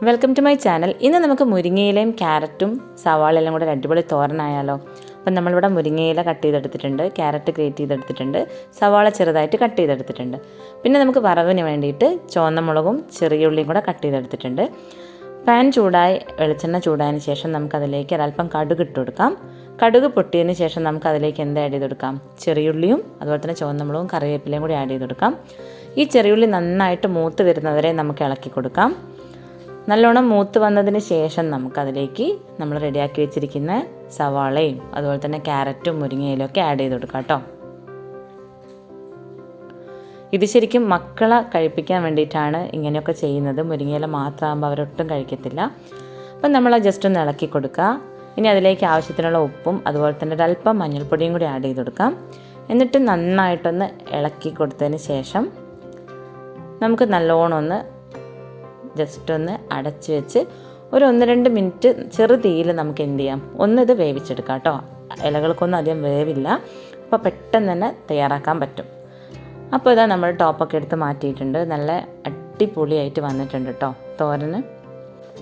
Welcome to my channel. ഇന്ന് നമുക്ക് മുരിങ്ങയിലയും ക്യാരറ്റും സവാളയെല്ലാം കൂടെ ഒരു അടിപൊളി തോരനായാലോ. അപ്പം നമ്മളിവിടെ മുരിങ്ങയില കട്ട് ചെയ്തെടുത്തിട്ടുണ്ട്, ക്യാരറ്റ് ഗ്രേറ്റ് ചെയ്തെടുത്തിട്ടുണ്ട്, സവാള ചെറുതായിട്ട് കട്ട് ചെയ്തെടുത്തിട്ടുണ്ട്. പിന്നെ നമുക്ക് വറവിന് വേണ്ടിയിട്ട് ചുവന്ന മുളകും ചെറിയ ഉള്ളിയും കൂടെ കട്ട് ചെയ്തെടുത്തിട്ടുണ്ട്. പാൻ ചൂടായി വെളിച്ചെണ്ണ ചൂടായതിന് ശേഷം നമുക്കതിലേക്ക് ഒരല്പം കടുക് ഇട്ട് കൊടുക്കാം. കടുക് പൊട്ടിയതിന് ശേഷം നമുക്കതിലേക്ക് എന്ത് ആഡ് ചെയ്ത് കൊടുക്കാം? ചെറിയുള്ളിയും അതുപോലെ തന്നെ ചുവന്ന മുളകും കറിവേപ്പിലയും കൂടി ആഡ് ചെയ്ത് കൊടുക്കാം. ഈ ചെറിയുള്ളി നന്നായിട്ട് മൂത്ത് വരുന്നവരെ നമുക്ക് ഇളക്കി കൊടുക്കാം. നല്ലോണം മൂത്ത് വന്നതിന് ശേഷം നമുക്കതിലേക്ക് നമ്മൾ റെഡിയാക്കി വെച്ചിരിക്കുന്ന സവാളയും അതുപോലെ തന്നെ ക്യാരറ്റും മുരിങ്ങയിലും ഒക്കെ ആഡ് ചെയ്ത് കൊടുക്കാം കേട്ടോ. ഇത് ശരിക്കും മക്കളെ കഴിപ്പിക്കാൻ വേണ്ടിയിട്ടാണ് ഇങ്ങനെയൊക്കെ ചെയ്യുന്നത്. മുരിങ്ങയില മാത്രമാകുമ്പോൾ അവരൊട്ടും കഴിക്കത്തില്ല. അപ്പം നമ്മൾ ജസ്റ്റ് ഒന്ന് ഇളക്കി കൊടുക്കുക. ഇനി അതിലേക്ക് ആവശ്യത്തിനുള്ള ഉപ്പും അതുപോലെ തന്നെ ഒരല്പം മഞ്ഞൾപ്പൊടിയും കൂടി ആഡ് ചെയ്ത് കൊടുക്കാം. എന്നിട്ട് നന്നായിട്ടൊന്ന് ഇളക്കി കൊടുത്തതിന് ശേഷം നമുക്ക് നല്ലോണം ഒന്ന് ജസ്റ്റ് ഒന്ന് അടച്ച് വെച്ച് ഒരു 1-2 മിനിറ്റ് ചെറു തീയിൽ നമുക്ക് എന്ത് ചെയ്യാം, ഇത് വേവിച്ചെടുക്കാം കേട്ടോ. ഇലകൾക്കൊന്നും അധികം വേവില്ല, അപ്പോൾ പെട്ടെന്ന് തന്നെ തയ്യാറാക്കാൻ പറ്റും. അപ്പോൾ ഇതാ നമ്മൾ ടോപ്പൊക്കെ എടുത്ത് മാറ്റിയിട്ടുണ്ട്. നല്ല അടിപൊളിയായിട്ട് വന്നിട്ടുണ്ട് കേട്ടോ തോരന്.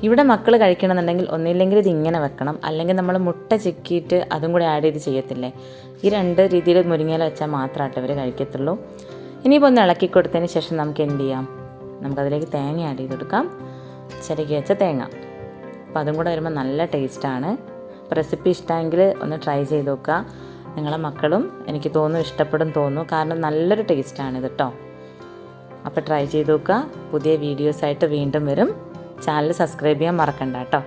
ഇവിടെ മക്കൾ കഴിക്കണമെന്നുണ്ടെങ്കിൽ ഒന്നില്ലെങ്കിൽ ഇത് ഇങ്ങനെ വെക്കണം, അല്ലെങ്കിൽ നമ്മൾ മുട്ട ചിക്കിയിട്ട് അതും കൂടി ആഡ് ചെയ്ത് ചെയ്യത്തില്ലേ. ഈ 2 രീതിയിൽ മുരിങ്ങയില വെച്ചാൽ മാത്രമായിട്ട് അവർ കഴിക്കത്തുള്ളൂ. ഇനിയിപ്പോൾ ഒന്ന് ഇളക്കി കൊടുത്തതിന് ശേഷം നമുക്ക് എന്ത് ചെയ്യാം, നമുക്കതിലേക്ക് തേങ്ങ ആഡ് ചെയ്ത് കൊടുക്കാം. ചിരകി വെച്ച തേങ്ങ. അപ്പോൾ അതും കൂടെ വരുമ്പോൾ നല്ല ടേസ്റ്റാണ്. അപ്പോൾ റെസിപ്പി ഇഷ്ടമെങ്കിൽ ഒന്ന് ട്രൈ ചെയ്ത് നോക്കുക. നിങ്ങളെ മക്കളും എനിക്ക് തോന്നുന്നു ഇഷ്ടപ്പെടും തോന്നുന്നു, കാരണം നല്ലൊരു ടേസ്റ്റാണിത് കേട്ടോ. അപ്പോൾ ട്രൈ ചെയ്ത് നോക്കുക. പുതിയ വീഡിയോസായിട്ട് വീണ്ടും വരും. ചാനൽ സബ്സ്ക്രൈബ് ചെയ്യാൻ മറക്കണ്ട കേട്ടോ.